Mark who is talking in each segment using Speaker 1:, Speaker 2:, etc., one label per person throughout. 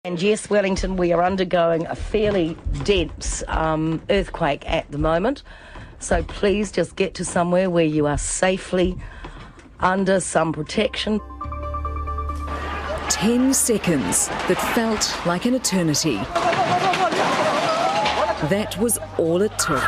Speaker 1: And yes, Wellington, we are undergoing a fairly dense earthquake at the moment. So please just get to somewhere where you are safely under some protection.
Speaker 2: 10 seconds that felt like an eternity. That was all it took.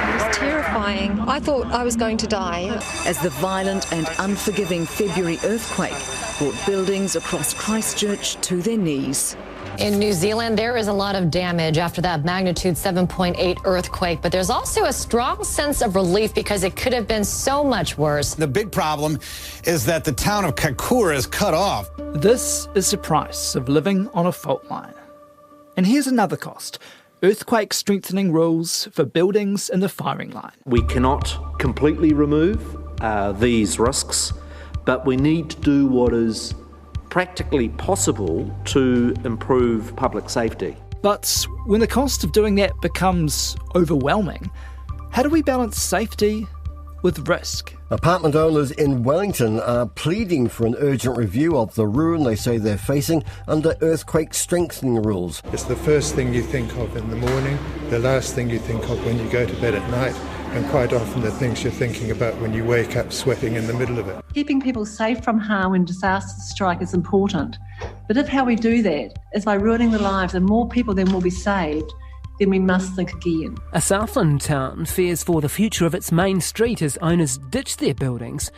Speaker 3: It was terrifying. I thought I was going to die.
Speaker 2: As the violent and unforgiving February earthquake brought buildings across Christchurch to their knees.
Speaker 4: In New Zealand, there is a lot of damage after that magnitude 7.8 earthquake, but there's also a strong sense of relief because it could have been so much worse.
Speaker 5: The big problem is that the town of Kaikoura is cut off.
Speaker 6: This is the price of living on a fault line. And here's another cost: earthquake strengthening rules for buildings in the firing line.
Speaker 7: We cannot completely remove these risks, but we need to do what is practically possible to improve public safety.
Speaker 6: But when the cost of doing that becomes overwhelming, how do we balance safety with risk?
Speaker 8: Apartment owners in Wellington are pleading for an urgent review of the ruin they say they're facing under earthquake strengthening rules.
Speaker 9: It's the first thing you think of in the morning, the last thing you think of when you go to bed at night, and quite often the things you're thinking about when you wake up sweating in the middle of it.
Speaker 10: Keeping people safe from harm when disasters strike is important. But if how we do that is by ruining the lives of more people than will be saved, then we must think again.
Speaker 11: A Southland town fears for the future of its main street as owners ditch their buildings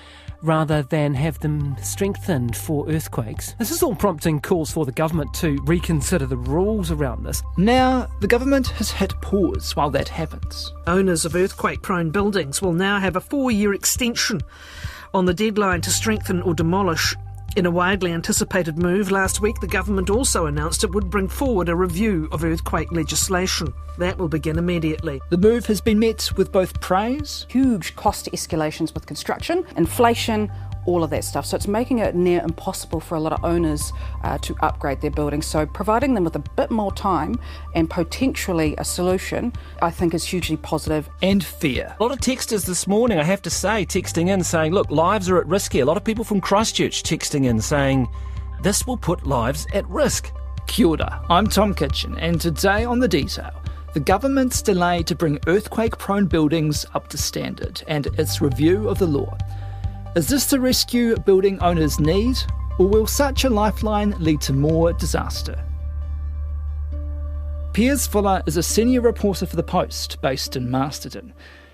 Speaker 11: rather than have them strengthened for earthquakes. This is all prompting calls for the government to reconsider the rules around this.
Speaker 6: Now, the government has hit pause while that happens.
Speaker 12: Owners of earthquake-prone buildings will now have a 4-year extension on the deadline to strengthen or demolish. In a widely anticipated move, last week the government also announced it would bring forward a review of earthquake legislation. That will begin immediately.
Speaker 6: The move has been met with both praise,
Speaker 13: huge cost escalations with construction, inflation, all of that stuff. So it's making it near impossible for a lot of owners to upgrade their buildings. So providing them with a bit more time and potentially a solution, I think is hugely positive.
Speaker 6: And fair.
Speaker 11: A lot of texters this morning, I have to say, texting in saying, look, lives are at risk here. A lot of people from Christchurch texting in saying, this will put lives at risk.
Speaker 6: Kia ora, I'm Tom Kitchen, and today on The Detail, the government's delay to bring earthquake-prone buildings up to standard and its review of the law. Is this the rescue building owners need, or will such a lifeline lead to more disaster? Piers Fuller is a senior reporter for The Post, based in Masterton.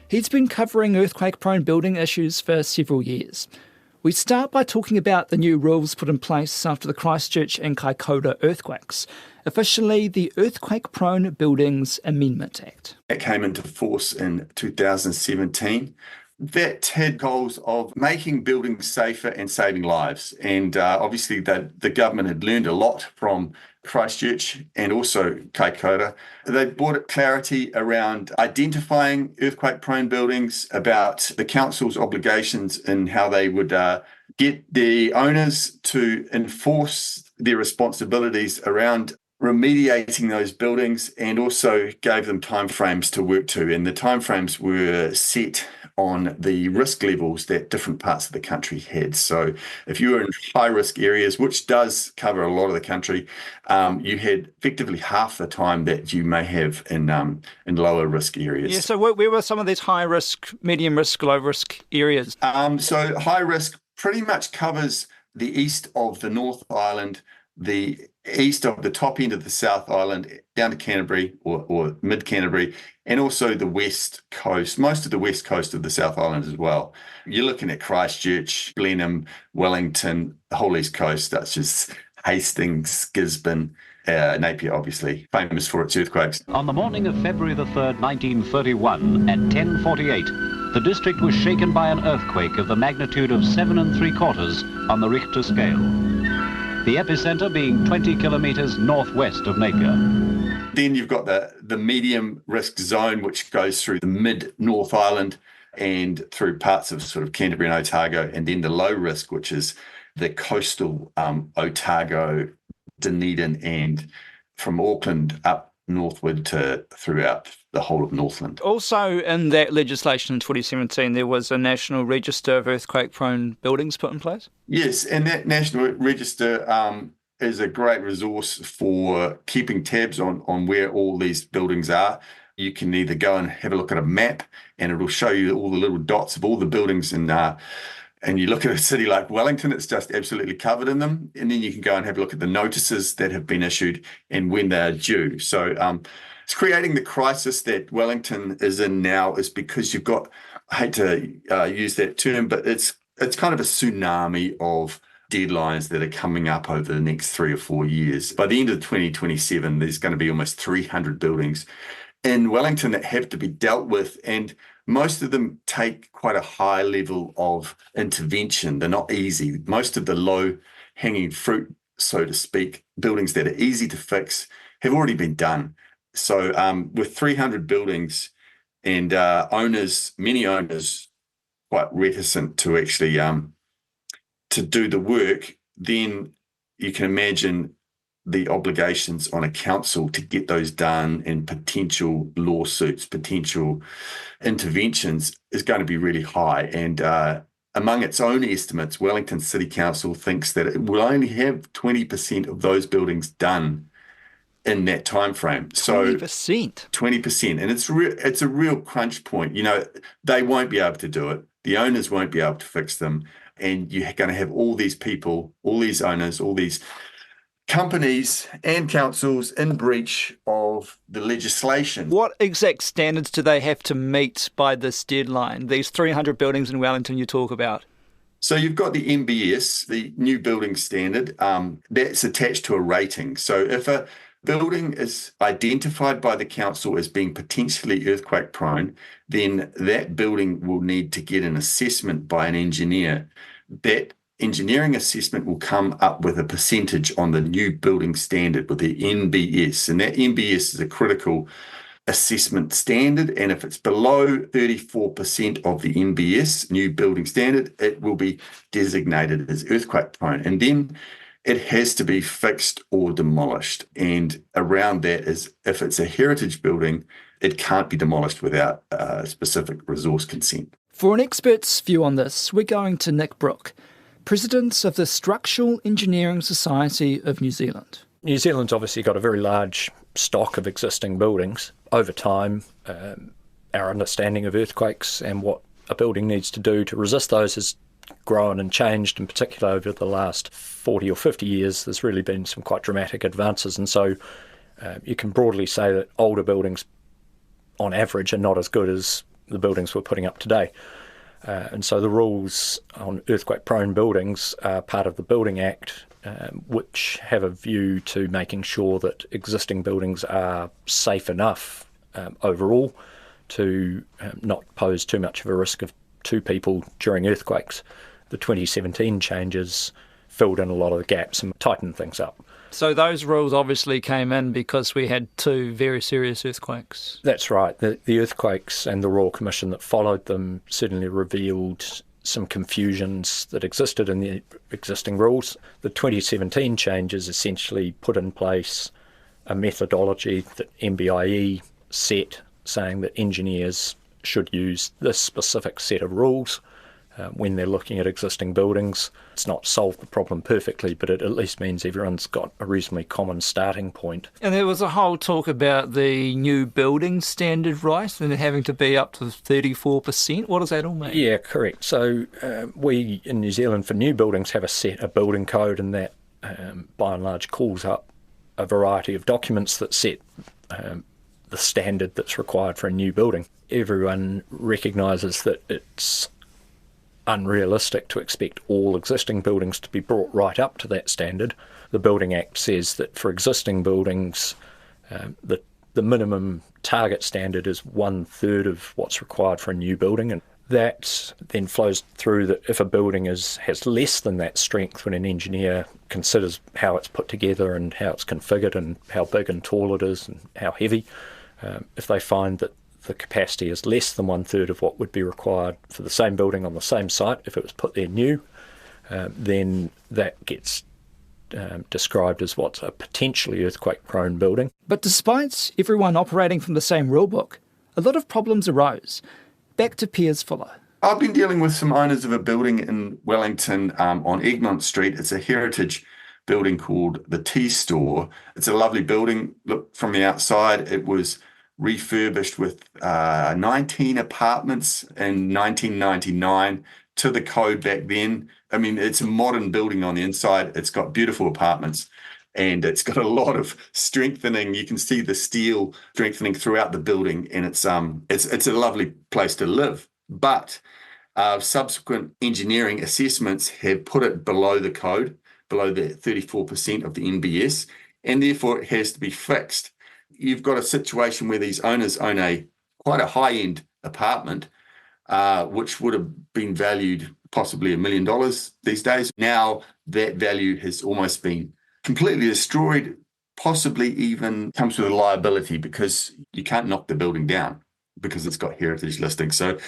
Speaker 6: He's been covering earthquake-prone building issues for several years. We start by talking about the new rules put in place after the Christchurch and Kaikoura earthquakes, officially the Earthquake-Prone Buildings Amendment Act.
Speaker 14: It came into force in 2017. That had goals of making buildings safer and saving lives. And obviously the government had learned a lot from Christchurch and also Kaikoura. They brought clarity around identifying earthquake-prone buildings, about the council's obligations and how they would get the owners to enforce their responsibilities around remediating those buildings, and also gave them timeframes to work to. And the timeframes were set on the risk levels that different parts of the country had. So if you were in high-risk areas, which does cover a lot of the country, you had effectively half the time that you may have in lower-risk areas.
Speaker 6: Yeah, so where were some of these high-risk, medium-risk, low-risk areas?
Speaker 14: So high-risk pretty much covers the east of the North Island, the east of the top end of the South Island, down to Canterbury or mid-Canterbury, and also the west coast, most of the west coast of the South Island as well. You're looking at Christchurch, Blenheim, Wellington, the whole east coast, such as Hastings, Gisborne, Napier, obviously, famous for its earthquakes.
Speaker 15: On the morning of February the 3rd, 1931, at 10:48, the district was shaken by an earthquake of the magnitude of 7 3/4 on the Richter scale. The epicenter being 20 kilometres northwest of Napier.
Speaker 14: Then you've got the medium risk zone, which goes through the mid-North Island and through parts of sort of Canterbury and Otago, and then the low risk, which is the coastal Otago, Dunedin, and from Auckland up northward to throughout the whole of Northland.
Speaker 6: Also, in that legislation in 2017, there was a national register of earthquake-prone buildings put in place?
Speaker 14: Yes, and that national register is a great resource for keeping tabs on where all these buildings are. You can either go and have a look at a map, and it'll show you all the little dots of all the buildings, and you look at a city like Wellington, it's just absolutely covered in them. And then you can go and have a look at the notices that have been issued and when they are due. So it's creating the crisis that Wellington is in now is because you've got, I hate to use that term, but it's kind of a tsunami of deadlines that are coming up over the next 3 or 4 years. By the end of 2027, there's going to be almost 300 buildings in Wellington that have to be dealt with, and most of them take quite a high level of intervention. They're not easy. Most of the low-hanging fruit, so to speak, buildings that are easy to fix have already been done. So with 300 buildings and many owners quite reticent to actually to do the work, then you can imagine the obligations on a council to get those done and potential lawsuits, potential interventions is going to be really high. And among its own estimates, Wellington City Council thinks that it will only have 20% of those buildings done in that time frame. So 20%. And it's a real crunch point. You know, they won't be able to do it. The owners won't be able to fix them. And you're going to have all these people, all these owners, all these companies and councils in breach of the legislation.
Speaker 6: What exact standards do they have to meet by this deadline, these 300 buildings in Wellington you talk about?
Speaker 14: So you've got the NBS, the New Building Standard, that's attached to a rating. So if a building is identified by the council as being potentially earthquake prone, then that building will need to get an assessment by an engineer. That engineering assessment will come up with a percentage on the New Building Standard with the NBS, and that NBS is a critical assessment standard, and if it's below 34% of the NBS, New Building Standard, it will be designated as earthquake prone, and then it has to be fixed or demolished. And around that is, if it's a heritage building, it can't be demolished without specific resource consent.
Speaker 6: For an expert's view on this, we're going to Nick Brooke, President of the Structural Engineering Society of New Zealand.
Speaker 16: New Zealand's obviously got a very large stock of existing buildings. Over time, our understanding of earthquakes and what a building needs to do to resist those has grown and changed, in particular over the last 40 or 50 years. There's really been some quite dramatic advances, and so you can broadly say that older buildings, on average, are not as good as the buildings we're putting up today. And so the rules on earthquake-prone buildings are part of the Building Act, which have a view to making sure that existing buildings are safe enough overall to not pose too much of a risk to people during earthquakes. The 2017 changes filled in a lot of the gaps and tightened things up.
Speaker 6: So those rules obviously came in because we had 2 very serious earthquakes.
Speaker 16: That's right. The earthquakes and the Royal Commission that followed them certainly revealed some confusions that existed in the existing rules. The 2017 changes essentially put in place a methodology that MBIE set, saying that engineers should use this specific set of rules when they're looking at existing buildings. It's not solved the problem perfectly, but it at least means everyone's got a reasonably common starting point.
Speaker 6: And there was a whole talk about the new building standard, right, and having to be up to 34%. What does that all mean?
Speaker 16: Yeah, correct. So we in New Zealand for new buildings have a building code, and that by and large calls up a variety of documents that set the standard that's required for a new building. Everyone recognises that it's unrealistic to expect all existing buildings to be brought right up to that standard. The Building Act says that for existing buildings, the minimum target standard is 1/3 of what's required for a new building, and that then flows through that if a building has less than that strength, when an engineer considers how it's put together and how it's configured and how big and tall it is and how heavy, if they find that the capacity is less than 1/3 of what would be required for the same building on the same site if it was put there new, then that gets described as what's a potentially earthquake-prone building.
Speaker 6: But despite everyone operating from the same rulebook, a lot of problems arose. Back to Piers Fuller.
Speaker 14: I've been dealing with some owners of a building in Wellington on Egmont Street. It's a heritage building called the Tea Store. It's a lovely building. Look, from the outside, it was refurbished with 19 apartments in 1999 to the code back then. I mean, it's a modern building on the inside. It's got beautiful apartments and it's got a lot of strengthening. You can see the steel strengthening throughout the building, and it's a lovely place to live. But subsequent engineering assessments have put it below the code, below the 34% of the NBS, and therefore it has to be fixed. You've got a situation where these owners own quite a high-end apartment, which would have been valued possibly $1 million these days. Now that value has almost been completely destroyed, possibly even comes with a liability because you can't knock the building down because it's got heritage listing. So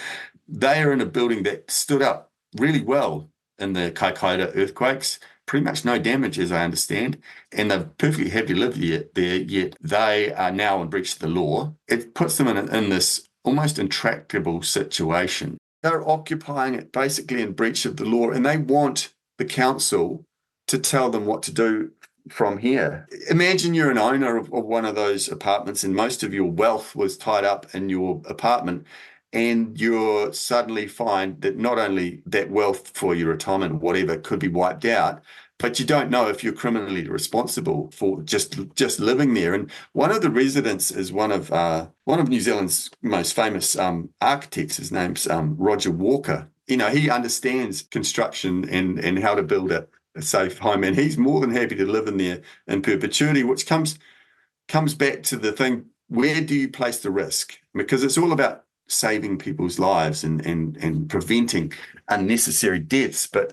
Speaker 14: they are in a building that stood up really well in the Kaikoura earthquakes. Pretty much no damage, as I understand, and they're perfectly happy to live there, yet they are now in breach of the law. It puts them in this almost intractable situation. They're occupying it basically in breach of the law, and they want the council to tell them what to do from here. Imagine you're an owner of one of those apartments and most of your wealth was tied up in your apartment, and you suddenly find that not only that wealth for your retirement or whatever could be wiped out, but you don't know if you're criminally responsible for just living there. And one of the residents is one of New Zealand's most famous architects. His name's Roger Walker. You know, he understands construction and how to build a safe home, and he's more than happy to live in there in perpetuity, which comes back to the thing, where do you place the risk? Because it's all about saving people's lives and preventing unnecessary deaths. But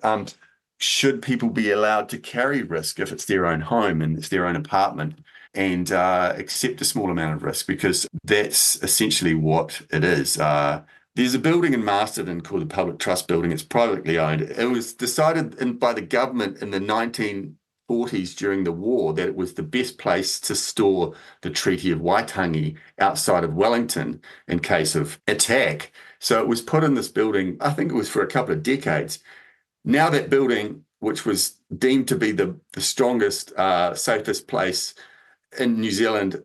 Speaker 14: should people be allowed to carry risk if it's their own home and it's their own apartment and accept a small amount of risk? Because that's essentially what it is. There's a building in Masterton called the Public Trust Building. It's privately owned. It was decided by the government in the 1940s during the war that it was the best place to store the Treaty of Waitangi outside of Wellington in case of attack. So it was put in this building, I think it was for a couple of decades. Now that building, which was deemed to be the strongest, safest place in New Zealand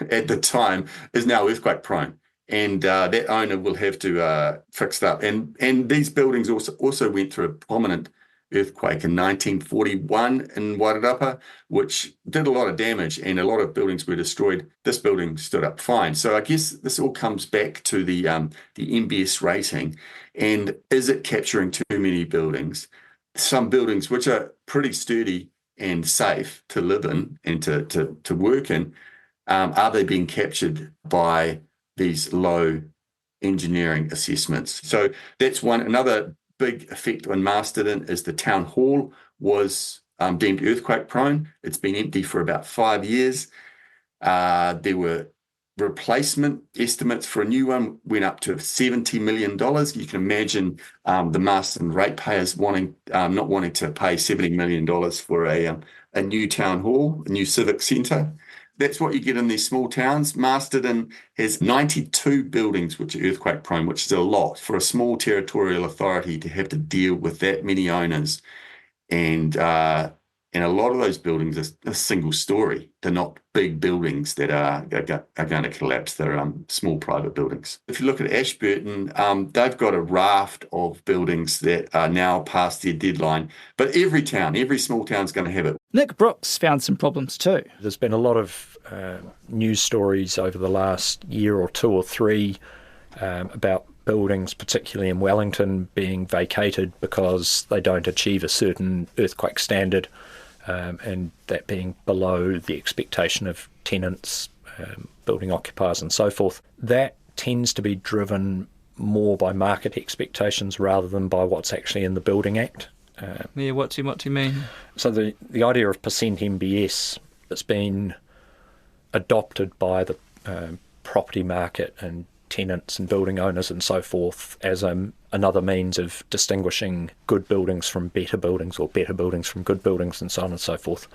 Speaker 14: at the time, is now earthquake prone. And that owner will have to fix it up. And these buildings also went through a prominent earthquake in 1941 in Wairarapa, which did a lot of damage and a lot of buildings were destroyed. This building stood up fine. So I guess this all comes back to the NBS rating. And is it capturing too many buildings? Some buildings which are pretty sturdy and safe to live in and to work in, are they being captured by these low engineering assessments? So that's one. Another big effect on Masterton is the town hall was deemed earthquake prone. It's been empty for about 5 years. There were replacement estimates for a new one went up to $70 million. You can imagine the Masterton ratepayers not wanting to pay $70 million for a new town hall, a new civic centre. That's what you get in these small towns. Masterton has 92 buildings which are earthquake prone, which is a lot for a small territorial authority to have to deal with that many owners. And a lot of those buildings are single story. They're not big buildings that are going to collapse. They're small private buildings. If you look at Ashburton, they've got a raft of buildings that are now past their deadline. But every small town's going to have it.
Speaker 6: Nick Brooks found some problems too.
Speaker 16: There's been a lot of news stories over the last year or two or three about buildings, particularly in Wellington, being vacated because they don't achieve a certain earthquake standard, and that being below the expectation of tenants, building occupiers and so forth. That tends to be driven more by market expectations rather than by what's actually in the Building Act.
Speaker 6: What do you mean?
Speaker 16: So the idea of percent MBS that's been adopted by the property market and tenants and building owners and so forth as a another means of distinguishing good buildings from better buildings, or better buildings from good buildings, and so on and so forth.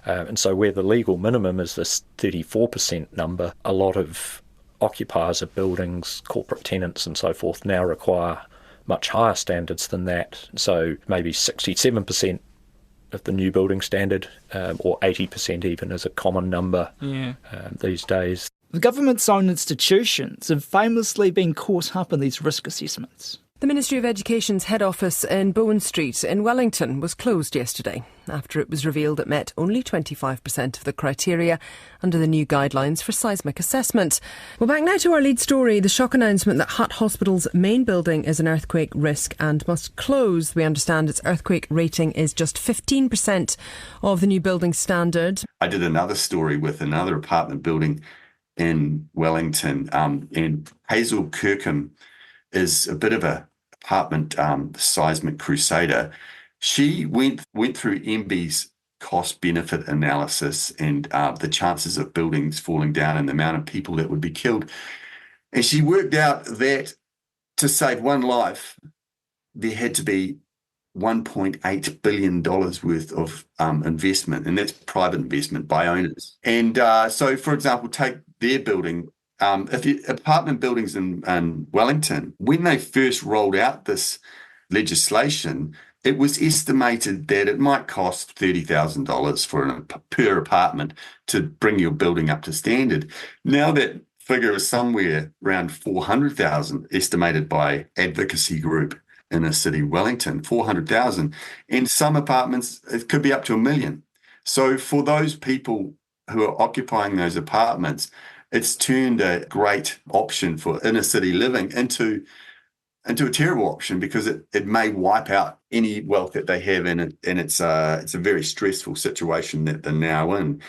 Speaker 16: And so where the legal minimum is this 34% number, a lot of occupiers of buildings, corporate tenants and so forth, now require much higher standards than that. So maybe 67% of the new building standard, or 80% even, is a common number these days.
Speaker 6: The government's own institutions have famously been caught up in these risk assessments.
Speaker 17: The Ministry of Education's head office in Bowen Street in Wellington was closed yesterday after it was revealed it met only 25% of the criteria under the new guidelines for seismic assessment. Well, back now to our lead story, the shock announcement that Hutt Hospital's main building is an earthquake risk and must close. We understand its earthquake rating is just 15% of the new building standard.
Speaker 14: I did another story with another apartment building in Wellington, and Hazel Kirkham is a bit of a apartment seismic crusader. She went through MB's cost-benefit analysis and the chances of buildings falling down and the amount of people that would be killed. And she worked out that to save one life, there had to be $1.8 billion worth of investment, and that's private investment by owners. And so, for example, take their building. Apartment buildings in Wellington, when they first rolled out this legislation, it was estimated that it might cost $30,000 per apartment to bring your building up to standard. Now that figure is somewhere around $400,000, estimated by advocacy group in a city, Wellington, $400,000. In some apartments, it could be up to $1 million. So for those people who are occupying those apartments, it's turned a great option for inner city living into a terrible option, because it may wipe out any wealth that they have in it, and it's a very stressful situation that they're now in.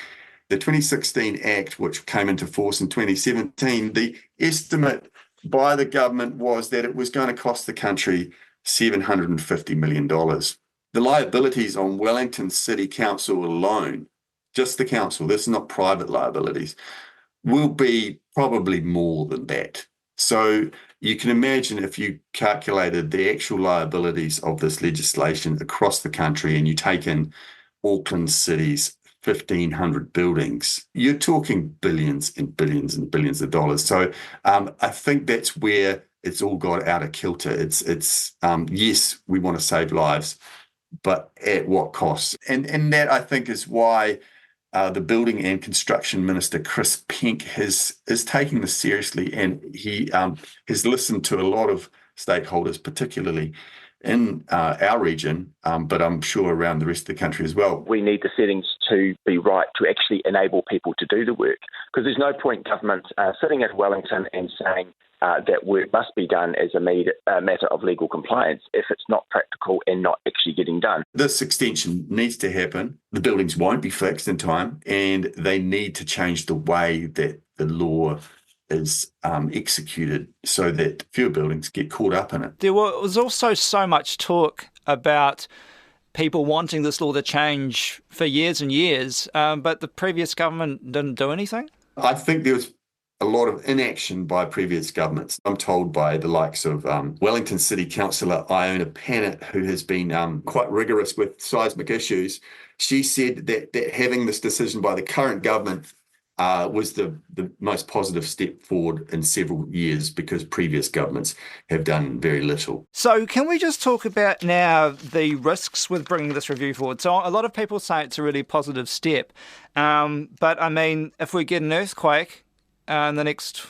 Speaker 14: The 2016 Act, which came into force in 2017, the estimate by the government was that it was going to cost the country $750 million. The liabilities on Wellington City Council alone, just the council, this is not private liabilities, will be probably more than that. So you can imagine, if you calculated the actual liabilities of this legislation across the country and you take in Auckland City's 1,500 buildings, you're talking billions and billions and billions of dollars. So I think that's where it's all got out of kilter. It's yes, we want to save lives, but at what cost? And that, I think, is why the Building and Construction Minister, Chris Penk, is taking this seriously, and he has listened to a lot of stakeholders, particularly in our region, but I'm sure around the rest of the country as well.
Speaker 18: We need the settings to be right to actually enable people to do the work, because there's no point government sitting at Wellington and saying that work must be done as a matter of legal compliance if it's not practical and not actually getting done.
Speaker 14: This extension needs to happen. The buildings won't be fixed in time, and they need to change the way that the law is executed so that fewer buildings get caught up in it.
Speaker 6: There was also so much talk about people wanting this law to change for years and years, but the previous government didn't do anything?
Speaker 14: I think there was a lot of inaction by previous governments. I'm told by the likes of Wellington City Councillor Iona Pannett, who has been quite rigorous with seismic issues. She said that having this decision by the current government was the most positive step forward in several years, because previous governments have done very little.
Speaker 6: So can we just talk about now the risks with bringing this review forward? So a lot of people say it's a really positive step, but I mean, if we get an earthquake in the next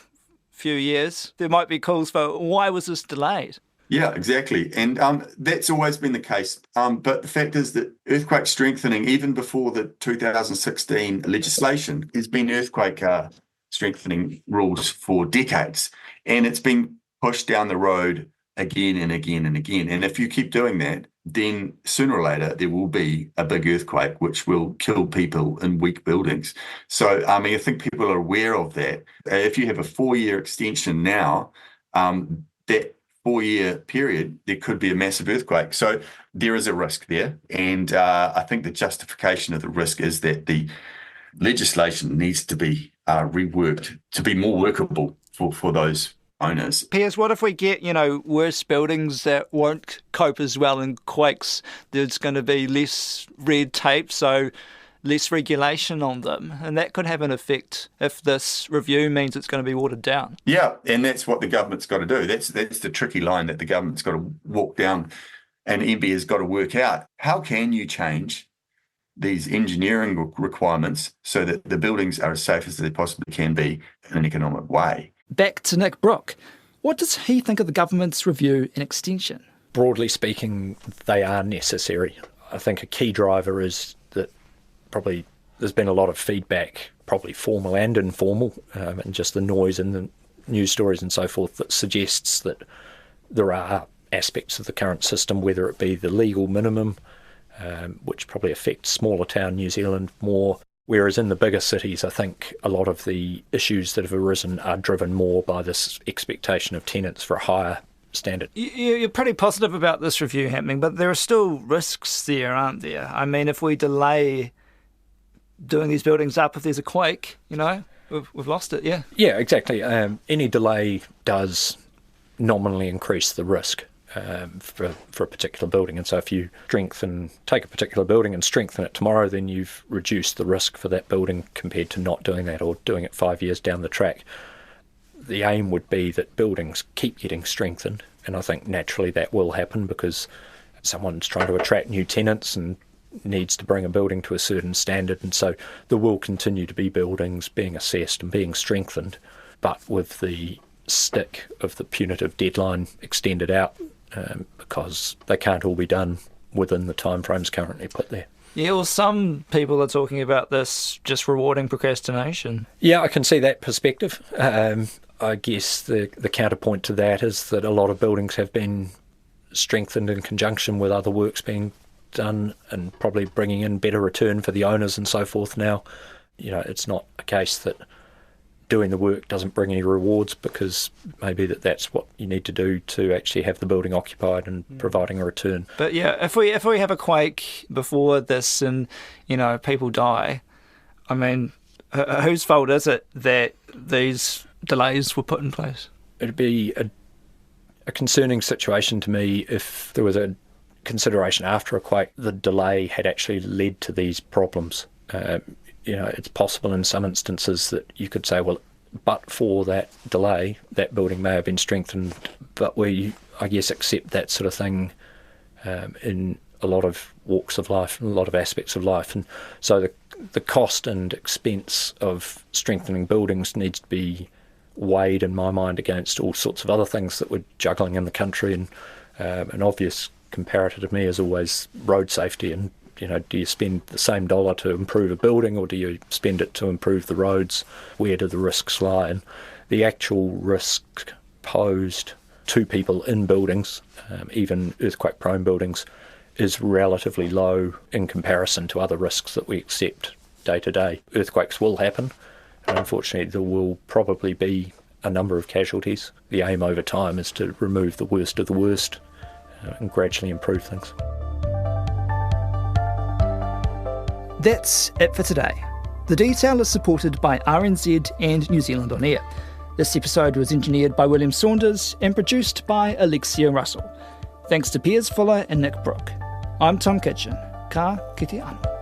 Speaker 6: few years, there might be calls for, why was this delayed?
Speaker 14: Yeah, exactly. And that's always been the case. But the fact is that earthquake strengthening, even before the 2016 legislation, has been earthquake strengthening rules for decades. And it's been pushed down the road again and again and again. And if you keep doing that, then sooner or later there will be a big earthquake which will kill people in weak buildings. So, I mean, I think people are aware of that. If you have a 4-year extension now, that 4-year period, there could be a massive earthquake. So there is a risk there. And I think the justification of the risk is that the legislation needs to be reworked to be more workable for those owners.
Speaker 6: Piers, what if we get, worse buildings that won't cope as well in quakes? There's going to be less red tape, so less regulation on them, and that could have an effect if this review means it's going to be watered down.
Speaker 14: Yeah, and that's what the government's got to do. That's the tricky line that the government's got to walk down, and MBIE has got to work out. How can you change these engineering requirements so that the buildings are as safe as they possibly can be in an economic way?
Speaker 6: Back to Nick Brooke. What does he think of the government's review and extension?
Speaker 16: Broadly speaking, they are necessary. I think a key driver is that probably there's been a lot of feedback, probably formal and informal, and just the noise in the news stories and so forth that suggests that there are aspects of the current system, whether it be the legal minimum, which probably affects smaller town New Zealand more, whereas in the bigger cities, I think a lot of the issues that have arisen are driven more by this expectation of tenants for a higher standard.
Speaker 6: You're pretty positive about this review happening, but there are still risks there, aren't there? I mean, if we delay doing these buildings up, if there's a quake, we've lost it, yeah?
Speaker 16: Yeah, exactly. Any delay does nominally increase the risk for a particular building. And so if you take a particular building and strengthen it tomorrow, then you've reduced the risk for that building compared to not doing that or doing it 5 years down the track. The aim would be that buildings keep getting strengthened, and I think naturally that will happen because someone's trying to attract new tenants and needs to bring a building to a certain standard, and so there will continue to be buildings being assessed and being strengthened, but with the stick of the punitive deadline extended out because they can't all be done within the timeframes currently put there.
Speaker 6: Yeah, well, some people are talking about this just rewarding procrastination.
Speaker 16: Yeah, I can see that perspective. I guess the counterpoint to that is that a lot of buildings have been strengthened in conjunction with other works being done and probably bringing in better return for the owners and so forth now. It's not a case that doing the work doesn't bring any rewards, because maybe that's what you need to do to actually have the building occupied and providing a return.
Speaker 6: But yeah, if we have a quake before this and people die, I mean, whose fault is it that these delays were put in place?
Speaker 16: It'd be a concerning situation to me if there was a consideration after a quake the delay had actually led to these problems. It's possible in some instances that you could say, well, but for that delay, that building may have been strengthened, but we, I guess, accept that sort of thing in a lot of walks of life and a lot of aspects of life. And so the cost and expense of strengthening buildings needs to be weighed, in my mind, against all sorts of other things that we're juggling in the country. And an obvious comparator to me is always road safety. And do you spend the same dollar to improve a building, or do you spend it to improve the roads? Where do the risks lie? And the actual risk posed to people in buildings, even earthquake-prone buildings, is relatively low in comparison to other risks that we accept day to day. Earthquakes will happen, and unfortunately there will probably be a number of casualties. The aim over time is to remove the worst of the worst and gradually improve things.
Speaker 6: That's it for today. The Detail is supported by RNZ and New Zealand On Air. This episode was engineered by William Saunders and produced by Alexia Russell. Thanks to Piers Fuller and Nick Brooke. I'm Tom Kitchen. Ka kite anō.